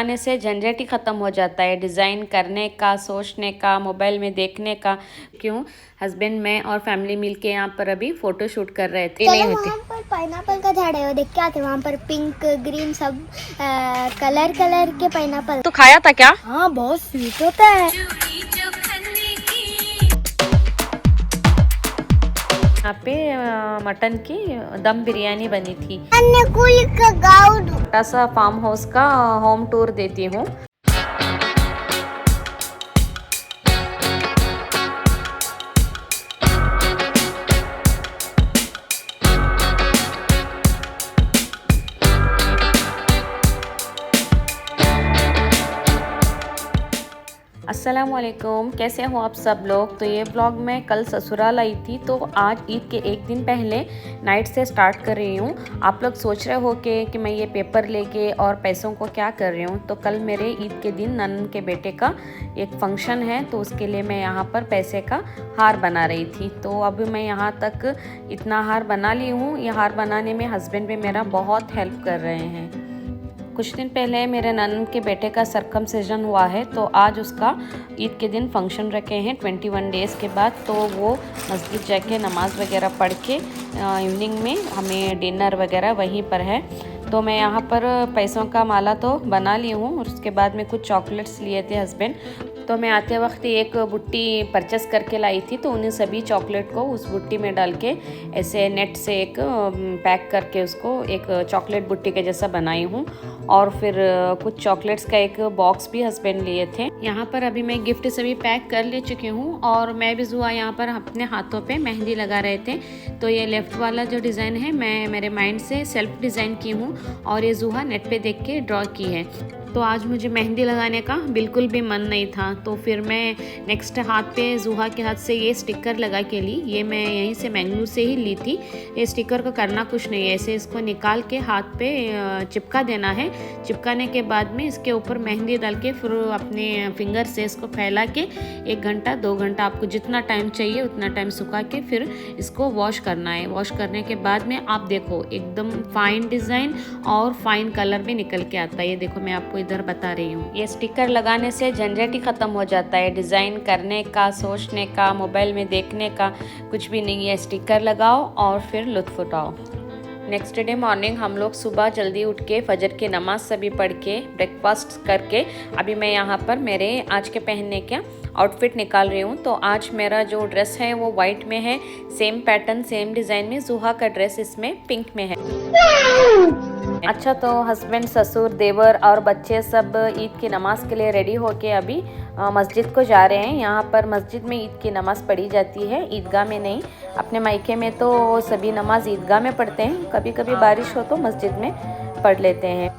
आने से झंझट ही ख़त्म हो जाता है, डिज़ाइन करने का, सोचने का, मोबाइल में देखने का। क्यों हस्बैंड मैं और फैमिली मिलके यहाँ पर अभी फ़ोटो शूट कर रहे थे। नहीं होते, वहाँ पर पाइनएप्पल का झाड़ है, वो देख के आते। वहाँ पर पिंक ग्रीन सब कलर कलर के पाइनएप्पल। तो खाया था क्या? हाँ, बहुत स्वीट होता है। यहाँ पे मटन की दम बिरयानी बनी थी। छोटा सा फार्म हाउस का होम टूर देती हूँ। अस्सलामुअलैकुम, कैसे हो आप सब लोग। तो ये व्लॉग मैं कल ससुराल आई थी, तो आज ईद के एक दिन पहले नाइट से स्टार्ट कर रही हूँ। आप लोग सोच रहे हो कि मैं ये पेपर लेके और पैसों को क्या कर रही हूँ। तो कल मेरे ईद के दिन ननन के बेटे का एक फंक्शन है, तो उसके लिए मैं यहाँ पर पैसे का हार बना रही थी। तो अभी मैं यहाँ तक इतना हार बना ली हूँ। ये हार बनाने में हस्बैंड भी मेरा बहुत हेल्प कर रहे हैं। कुछ दिन पहले मेरे ननन के बेटे का सरकमसिजन हुआ है, तो आज उसका ईद के दिन फंक्शन रखे हैं 21 डेज़ के बाद। तो वो मस्जिद जाके नमाज़ वगैरह पढ़ के इवनिंग में हमें डिनर वगैरह वहीं पर है। तो मैं यहाँ पर पैसों का माला तो बना ली हूँ, और उसके बाद में कुछ चॉकलेट्स लिए थे हस्बैंड। तो मैं आते वक्त एक बुट्टी परचेस करके लाई थी, तो उन्हें सभी चॉकलेट को उस बुट्टी में डाल के ऐसे नेट से एक पैक करके उसको एक चॉकलेट बुट्टी के जैसा बनाई हूँ। और फिर कुछ चॉकलेट्स का एक बॉक्स भी हस्बैंड लिए थे। यहाँ पर अभी मैं गिफ्ट सभी पैक कर ले चुकी हूँ, और मैं भी जुआ यहाँ पर अपने हाथों पे मेहंदी लगा रहे थे। तो ये लेफ़्ट वाला जो डिज़ाइन है मैं मेरे माइंड से सेल्फ डिज़ाइन की हूँ, और ये जुहा नेट पे देख के ड्रॉ की है। तो आज मुझे मेहंदी लगाने का बिल्कुल भी मन नहीं था, तो फिर मैं नेक्स्ट हाथ पे जुहा के हाथ से ये स्टिकर लगा के ली। ये मैं यहीं से मैंगलोर से ही ली थी। ये स्टिकर को करना कुछ नहीं है, ऐसे इसको निकाल के हाथ पे चिपका देना है। चिपकाने के बाद में इसके ऊपर मेहंदी डाल के फिर अपने फिंगर से इसको फैला के 1 घंटा 2 घंटा आपको जितना टाइम चाहिए उतना टाइम सुखा के फिर इसको वॉश करना है। वॉश करने के बाद में आप देखो एकदम फाइन डिज़ाइन और फाइन कलर भी निकल के आता है। ये देखो मैं आपको इधर बता रही हूँ। ये स्टिकर लगाने से झंझट ही ख़त्म हो जाता है, डिज़ाइन करने का, सोचने का, मोबाइल में देखने का कुछ भी नहीं है। स्टिकर लगाओ और फिर लुत्फ़ उठाओ। नेक्स्ट डे मॉर्निंग हम लोग सुबह जल्दी उठ के फजर की नमाज़ सभी पढ़ के ब्रेकफास्ट करके अभी मैं यहाँ पर मेरे आज के पहनने का आउटफिट निकाल रही हूँ। तो आज मेरा जो ड्रेस है वो वाइट में है, सेम पैटर्न सेम डिज़ाइन में। जुहा का ड्रेस इसमें पिंक में है। अच्छा, तो हस्बैंड, ससुर, देवर और बच्चे सब ईद की नमाज़ के लिए रेडी होके अभी मस्जिद को जा रहे हैं। यहाँ पर मस्जिद में ईद की नमाज़ पढ़ी जाती है, ईदगाह में नहीं। अपने मायके में तो सभी नमाज ईदगाह में पढ़ते हैं, कभी कभी बारिश हो तो मस्जिद में पढ़ लेते हैं।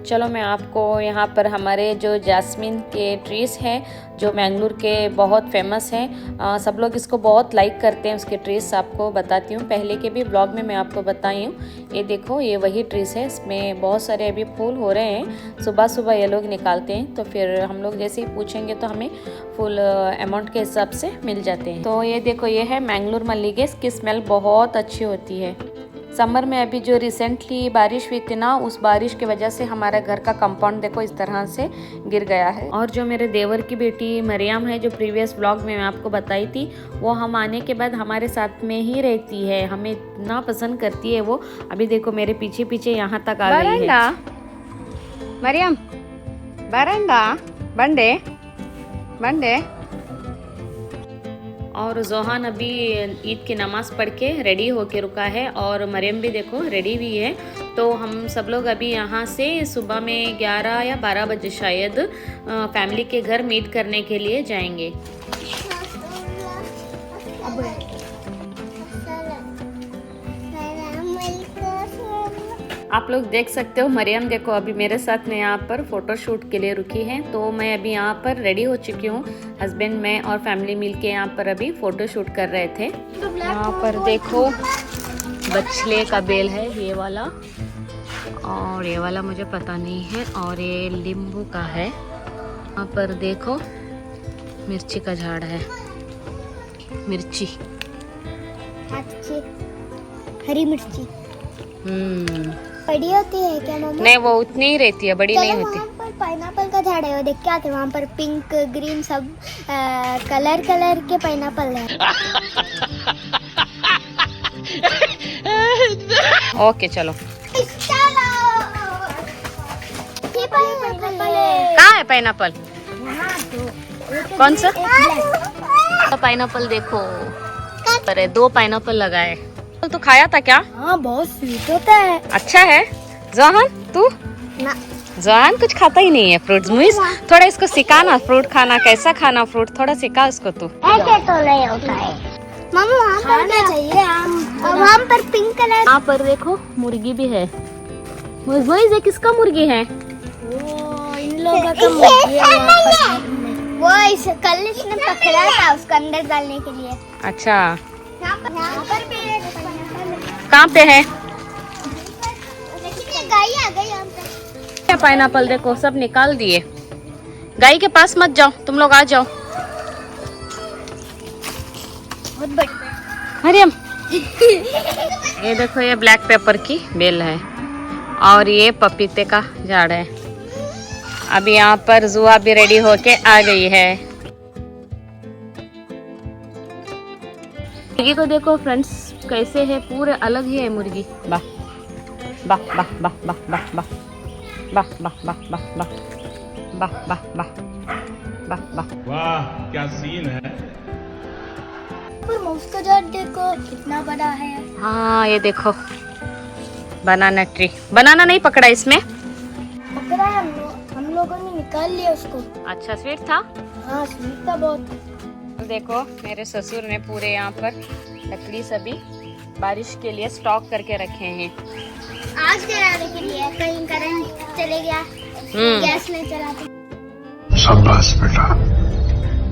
चलो मैं आपको यहाँ पर हमारे जो जास्मिन के ट्रीज़ हैं जो मैंगलोर के बहुत फेमस हैं, सब लोग इसको बहुत लाइक करते हैं, उसके ट्रीज़ आपको बताती हूँ। पहले के भी ब्लॉग में मैं आपको बताई हूँ। ये देखो ये वही ट्रीज़ है, इसमें बहुत सारे अभी फूल हो रहे हैं। सुबह सुबह ये लोग निकालते हैं, तो फिर हम लोग जैसे ही पूछेंगे तो हमें फुल अमाउंट के हिसाब से मिल जाते हैं। तो ये देखो ये है मैंगलोर मल्लिगे, इसकी स्मेल बहुत अच्छी होती है। समर में अभी जो रिसेंटली बारिश हुई थी ना, उस बारिश की वजह से हमारे घर का कंपाउंड देखो इस तरह से गिर गया है। और जो मेरे देवर की बेटी मरियम है, जो प्रीवियस व्लॉग में मैं आपको बताई थी, वो हम आने के बाद हमारे साथ में ही रहती है, हमें इतना पसंद करती है वो। अभी देखो मेरे पीछे पीछे यहाँ तक आ गई है। मरियम बरंडा बंडे बंडे। और जोहान अभी ईद की नमाज़ पढ़ के रेडी होके रुका है, और मरियम भी देखो रेडी हुई है। तो हम सब लोग अभी यहाँ से सुबह में 11 या 12 बजे शायद फैमिली के घर मीट करने के लिए जाएंगे। आप लोग देख सकते हो मरियम देखो अभी मेरे साथ में यहाँ पर फ़ोटो शूट के लिए रुकी है। तो मैं अभी यहाँ पर रेडी हो चुकी हूँ। हस्बैंड, मैं और फैमिली मिलके यहाँ पर अभी फ़ोटो शूट कर रहे थे। यहाँ पर देखो बछले का बेल है ये वाला, और ये वाला मुझे पता नहीं है, और ये नींबू का है। यहाँ पर देखो मिर्ची का झाड़ है, मिर्ची, हरी मिर्ची। बड़ी होती है क्या मम्मा? नहीं, वो उतनी ही रहती है, बड़ी नहीं चलो होती। वहाँ पर पाइनएप्पल का झाड़ है, वो देख के आते हैं। वहाँ पर पिंक ग्रीन सब कलर कलर के पाइनएप्पल है। ओके चलो। चलो ये पाइनएप्पल है। कहाँ है पाइनएप्पल? कौन सा पाइनएप्पल? देखो अरे 2 पाइनएप्पल लगाए। तो खाया था क्या? हाँ बहुत स्वीट होता है। अच्छा है। जोहान तू? ना जोहान कुछ खाता ही नहीं है फ्रूट्स। मुइस थोड़ा इसको सिखाना फ्रूट खाना, कैसा खाना फ्रूट, थोड़ा सिखा उसको तू। ऐसे तो नहीं होता है मामा। वहाँ पर क्या चाहिए? वहाँ पर पिंक कलर। यहाँ पर देखो मुर्गी भी है। मुइस ये किसका मुर्गी है? वो इन लोगों का मुर्गी है वहाँ पर। वो इस कल इसने पकड़ा था उसको अंदर डालने के लिए। अच्छा, यहाँ पर भी कहाँ पे है? गाय आ गई यहाँ पे। क्या पाइनएप्पल देखो सब निकाल दिए। गाय के पास मत जाओ, तुम लोग आ जाओ। बहुत बड़ी। मरियम ये देखो, ये ब्लैक पेपर की बेल है और ये पपीते का झाड़ है। अभी यहाँ पर जुआ भी रेडी होके आ गई है। मुर्गी को देखो फ्रेंड्स कैसे है, पूरे अलग ही है मुर्गी। वाह वाह वाह वाह वाह वाह वाह वाह वाह वाह वाह वाह वाह वाह वाह वाह वाह। वाह क्या सीन है। पर उसका झाड़ देखो कितना बड़ा है। हाँ ये देखो बनाना ट्री। बनाना नहीं पकड़ा इसमें? पकड़ा है हम लोगों ने निकाल लिया उसको। अच्छा स्वीट था। हाँ स्वीट था बहुत। देखो मेरे ससुर ने पूरे यहाँ पर लकड़ी सभी बारिश के लिए स्टॉक करके रखे हैं। आग जलाने के लिए, कहीं करंट चले गया गैस में चलाते। शाबाश बेटा,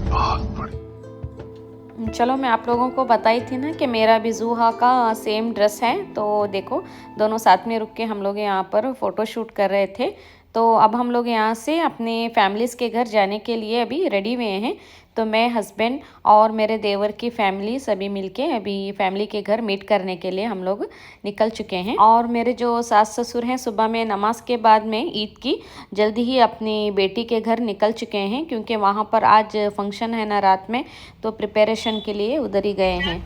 बहुत बढ़िया। चलो मैं आप लोगों को बताई थी ना कि मेरा भी जूहा का सेम ड्रेस है। तो देखो दोनों साथ में रुक के हम लोग यहाँ पर फ़ोटो शूट कर रहे थे। तो अब हम लोग यहाँ से अपने फैमिलीज़ के घर जाने के लिए अभी रेडी हुए हैं। तो मैं, हस्बैंड और मेरे देवर की फैमिली सभी मिलके अभी फैमिली के घर मीट करने के लिए हम लोग निकल चुके हैं। और मेरे जो सास ससुर हैं सुबह में नमाज के बाद में ईद की जल्दी ही अपनी बेटी के घर निकल चुके हैं, क्योंकि वहाँ पर आज फंक्शन है ना रात में, तो प्रिपरेशन के लिए उधर ही गए हैं।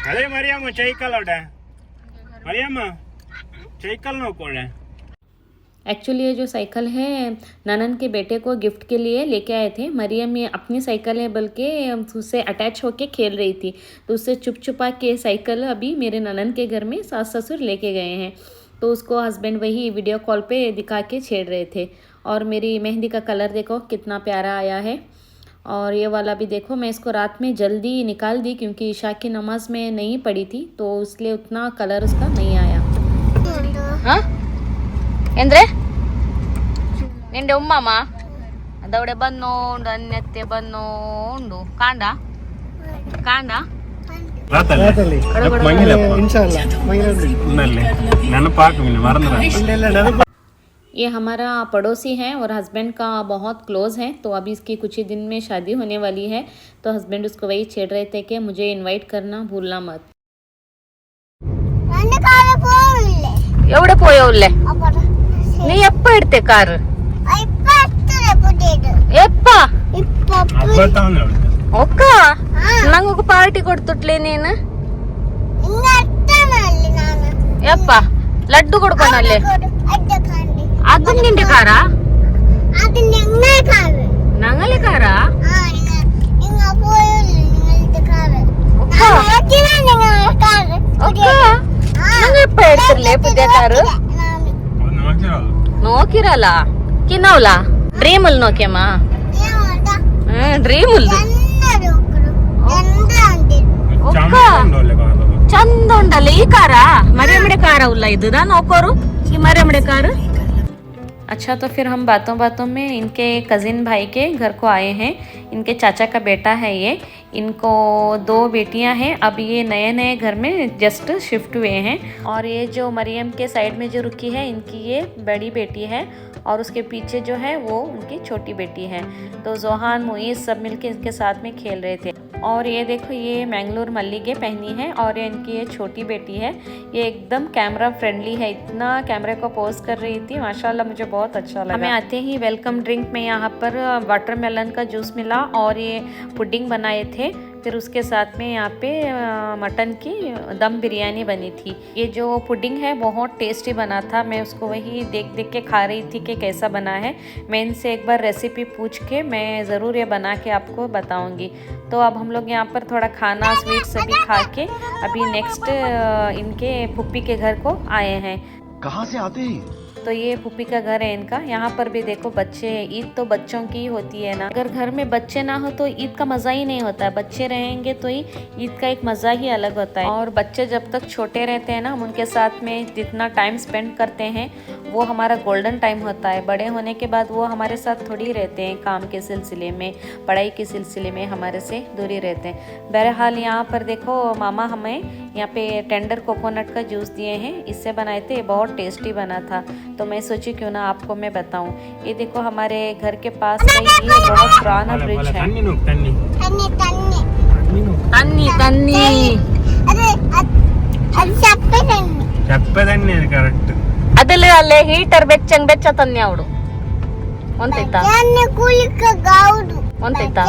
अरे मरियम चैकल मरियम चैकल नो कोड़े। एक्चुअली ये जो साइकिल है ननन के बेटे को गिफ्ट के लिए लेके आए थे। मरियम ये अपनी साइकिल है बल्कि उससे अटैच होके खेल रही थी, तो उससे चुप छुपा के साइकिल अभी मेरे ननन के घर में सास ससुर लेके गए हैं। तो उसको हस्बैंड वही वीडियो कॉल पे दिखा के छेड़ रहे थे। और मेरी मेहंदी का कलर देखो कितना प्यारा आया है। और ये वाला भी देखो, मैं इसको रात में जल्दी निकाल दी क्योंकि ईशा की नमाज में नहीं पड़ी थी, तो इसलिए उतना कलर उसका नहीं आया। हाँ ಎಂದ್ರೆ ನಿಂಡೆ ಉಮ್ಮಮ್ಮ ದೌಡೆ ಬನ್ನೋಂಡು ಅನ್ನೆತ್ತೆ ಬನ್ನೋಂಡು ಕಾಂಡ ಕಾಂಡ ये हमारा पड़ोसी है और हस्बैंड का बहुत क्लोज है। तो अभी इसकी कुछ ही दिन में शादी होने वाली है, तो हस्बैंड उसको वही छेड़ रहे थे कि मुझे इनवाइट करना भूलना मत। एवढे पोयवले ನೀ ಎಪ್ಪ ಇಡ್ತೆ ಕಾರ್ ಎಪ್ಪ ಒಕ್ಕ ನಂಗ ಪಾರ್ಟಿ ಕೊಡ್ತುಟ್ಲೆ ನೀನು ಯಪ್ಪ ಲಡ್ಡು ಕೊಡ್ಕೊನಲ್ಲೇ ಅದು ನಿಂಡೆ ಕಾರ ನಂಗಲೆ ಕಾರ ನಂಗೆ ಎಪ್ಪ ಇಡ್ತಿರ್ಲೆ ಪುದ್ಯ ಕಾರು നോക്കിരല്ല കിന്നവല ಡ್ರೀಮಲ್ ನೋಕ್ಯಮ್ಮ ಡ್ರೀಮಲ್ ಚಂದ ಉಂಡಲ್ಲ ಈ ಕಾರ ಮರಿಯಮ್ಮಡೆ ಕಾರ ಉಲ್ಲ ಇದ್ದ ನೋಕೋರು ಈ ಮರಿಯಮ್ಮಡೆ कार। अच्छा तो फिर हम बातों बातों में इनके कज़िन भाई के घर को आए हैं। इनके चाचा का बेटा है ये। इनको 2 बेटियां हैं। अब ये नए नए घर में जस्ट शिफ्ट हुए हैं। और ये जो मरियम के साइड में जो रुकी है, इनकी ये बड़ी बेटी है और उसके पीछे जो है वो उनकी छोटी बेटी है। तो जोहान मुईज़ सब मिलके इनके साथ में खेल रहे थे। और ये देखो, ये मैंगलोर मल्लिके पहनी है और ये इनकी ये छोटी बेटी है। ये एकदम कैमरा फ्रेंडली है, इतना कैमरे को पोज कर रही थी, माशाल्लाह मुझे बहुत अच्छा लगा। हमें आते ही वेलकम ड्रिंक में यहाँ पर वाटरमेलन का जूस मिला और ये पुडिंग बनाए थे। फिर उसके साथ में यहाँ पे मटन की दम बिरयानी बनी थी। ये जो पुडिंग है बहुत टेस्टी बना था। मैं उसको वही देख देख के खा रही थी कि कैसा बना है। मैं इनसे एक बार रेसिपी पूछ के मैं ज़रूर ये बना के आपको बताऊंगी। तो अब हम लोग यहाँ पर थोड़ा खाना स्वीट सभी खा के अभी नेक्स्ट इनके फूफी के घर को आए हैं। कहाँ से आते हैं? तो ये फूफी का घर है इनका। यहाँ पर भी देखो बच्चे हैं। ईद तो बच्चों की ही होती है ना। अगर घर में बच्चे ना हो तो ईद का मज़ा ही नहीं होता है। बच्चे रहेंगे तो ही ईद का एक मज़ा ही अलग होता है। और बच्चे जब तक छोटे रहते हैं ना, हम उनके साथ में जितना टाइम स्पेंड करते हैं वो हमारा गोल्डन टाइम होता है। बड़े होने के बाद वो हमारे साथ थोड़ी रहते हैं, काम के सिलसिले में, पढ़ाई के सिलसिले में हमारे से दूरी रहते हैं। बहरहाल यहाँ पर देखो, मामा हमें यहाँ पे टेंडर कोकोनट का जूस दिए हैं। इससे बनाए थे, बहुत टेस्टी बना था। तो मैं सोची क्यों ना आपको मैं बताऊं। ये देखो, हमारे घर के पास का ये बहुत पुराना ब्रिज है। तन्नी तन्नी करेक्ट ಅದಲ್ಲೇ ಅಲ್ಲೇ ಹೀಟರ್ ಬೆಚ್ಚಂಗ್ ಬೆಚ್ಚ ತನ್ನಿ ಅವಡು ಒಂತೈತಾ ಒಂತೈತಾ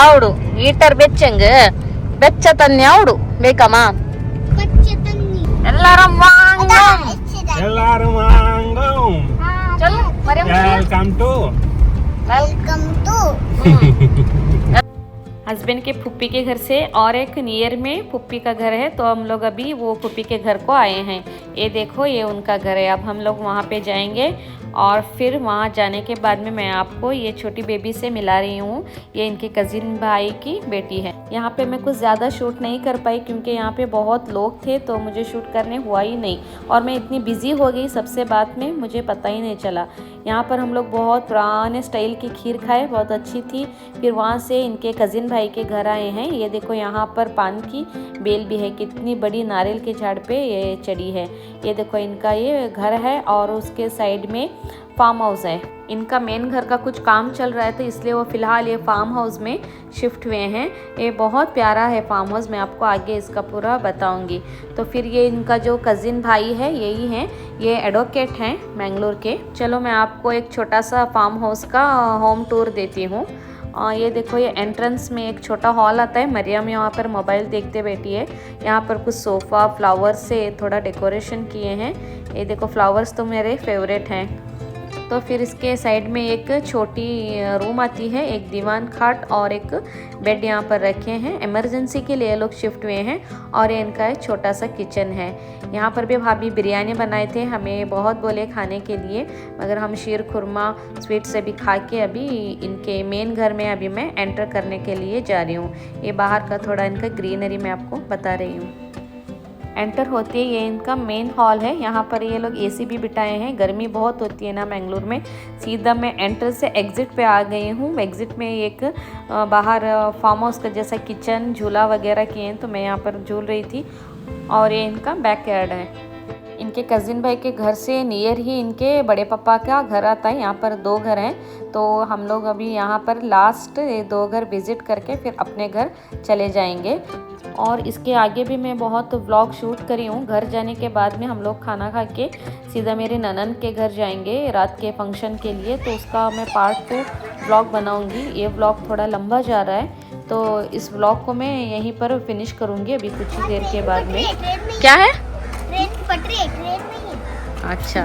ಅವಡು ಹೀಟರ್ ಬೆಚ್ಚಂಗ್ ಬೆಚ್ಚ ತನ್ನಿ ಅವಡು ಬೇಕಮ್ಮ ಎಲ್ಲಾರಂ ವಾಂಗಂ ಎಲ್ಲಾರು ವಾಂಗಂ ಚलो ಮರಿಯಂ वेलकम टू हस्बैंड के फुप्पी के घर से और एक नियर में फुप्पी का घर है। तो हम लोग अभी वो फुप्पी के घर को आए हैं। ये देखो, ये उनका घर है। अब हम लोग वहाँ पे जाएंगे और फिर वहाँ जाने के बाद में मैं आपको ये छोटी बेबी से मिला रही हूँ। ये इनके कज़िन भाई की बेटी है। यहाँ पे मैं कुछ ज़्यादा शूट नहीं कर पाई क्योंकि यहाँ पे बहुत लोग थे, तो मुझे शूट करने हुआ ही नहीं। और मैं इतनी बिज़ी हो गई सबसे बात में, मुझे पता ही नहीं चला। यहाँ पर हम लोग बहुत पुराने स्टाइल की खीर खाए, बहुत अच्छी थी। फिर वहाँ से इनके कज़िन भाई के घर आए हैं। ये देखो, यहाँ पर पान की बेल भी है, कितनी बड़ी नारियल के झाड़ पे ये चढ़ी है। ये देखो, इनका ये घर है और उसके साइड में फार्म हाउस है। इनका मेन घर का कुछ काम चल रहा है, तो इसलिए वो फ़िलहाल ये फार्म हाउस में शिफ्ट हुए हैं। ये बहुत प्यारा है फार्म हाउस, मैं आपको आगे इसका पूरा बताऊंगी। तो फिर ये इनका जो कज़िन भाई है, यही हैं, ये एडवोकेट हैं मैंगलोर के। चलो मैं आपको एक छोटा सा फार्म हाउस का होम टूर देती हूँ। ये देखो, ये एंट्रेंस में एक छोटा हॉल आता है। मरियम यहाँ पर मोबाइल देखते बैठी है। यहाँ पर कुछ सोफ़ा फ्लावर्स से थोड़ा डेकोरेशन किए हैं। ये देखो, फ्लावर्स तो मेरे फेवरेट हैं। तो फिर इसके साइड में एक छोटी रूम आती है, एक दीवान खाट और एक बेड यहाँ पर रखे हैं। इमरजेंसी के लिए लोग शिफ्ट हुए हैं। और ये इनका एक छोटा सा किचन है। यहाँ पर भी भाभी बिरयानी बनाए थे, हमें बहुत बोले खाने के लिए, मगर हम शीर खुरमा स्वीट से भी खा के अभी इनके मेन घर में अभी मैं एंटर करने के लिए जा रही हूँ। ये बाहर का थोड़ा इनका ग्रीनरी मैं आपको बता रही हूँ। एंटर होते ही ये इनका मेन हॉल है। यहाँ पर ये लोग एसी भी बिठाए हैं, गर्मी बहुत होती है ना मैंगलोर में। सीधा मैं एंटर से एग्ज़िट पे आ गई हूँ। एग्ज़िट में एक बाहर फार्म हाउस का जैसा किचन झूला वगैरह किए हैं, तो मैं यहाँ पर झूल रही थी। और ये इनका बैक यार्ड है। इनके कज़िन भाई के घर से नियर ही इनके बड़े पापा का घर आता है। यहाँ पर 2 घर हैं, तो हम लोग अभी यहाँ पर लास्ट 2 घर विज़िट करके फिर अपने घर चले जाएंगे। और इसके आगे भी मैं बहुत व्लॉग शूट करी हूँ। घर जाने के बाद में हम लोग खाना खा के सीधा मेरे ननन के घर जाएंगे रात के फंक्शन के लिए, तो उसका मैं पार्ट 2 व्लॉग बनाऊँगी। ये व्लॉग थोड़ा लंबा जा रहा है, तो इस व्लॉग को मैं यहीं पर फिनिश करूँगी अभी कुछ ही देर के बाद में। क्या है? ट्रेन की पटरी है, ट्रेन नहीं है। अच्छा,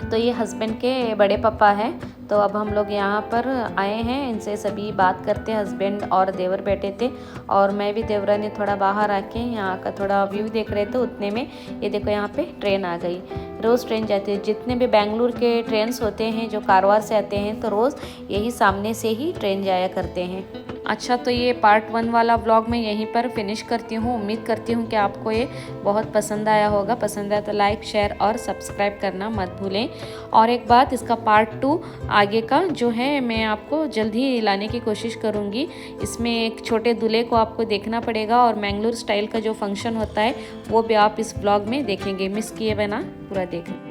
तो ये हस्बैंड के बड़े पापा हैं। तो अब हम लोग यहाँ पर आए हैं, इनसे सभी बात करते। हस्बैंड और देवर बैठे थे और मैं भी देवरानी थोड़ा बाहर आके यहाँ का थोड़ा व्यू देख रहे थे। उतने में ये देखो, यहाँ पे ट्रेन आ गई। रोज़ ट्रेन जाती है, जितने भी बेंगलुरु के ट्रेन्स होते हैं जो कारवार से आते हैं, तो रोज़ यही सामने से ही ट्रेन जाया करते हैं। अच्छा, तो ये पार्ट 1 वाला व्लॉग मैं यहीं पर फिनिश करती हूँ। उम्मीद करती हूँ कि आपको ये बहुत पसंद आया होगा। पसंद आया तो लाइक, शेयर और सब्सक्राइब करना मत भूलें। और एक बात, इसका पार्ट 2 आगे का जो है मैं आपको जल्द ही लाने की कोशिश करूँगी। इसमें एक छोटे दूल्हे को आपको देखना पड़ेगा और मैंगलोर स्टाइल का जो फंक्शन होता है वो भी आप इस व्लॉग में देखेंगे। मिस किए बिना पूरा देखें।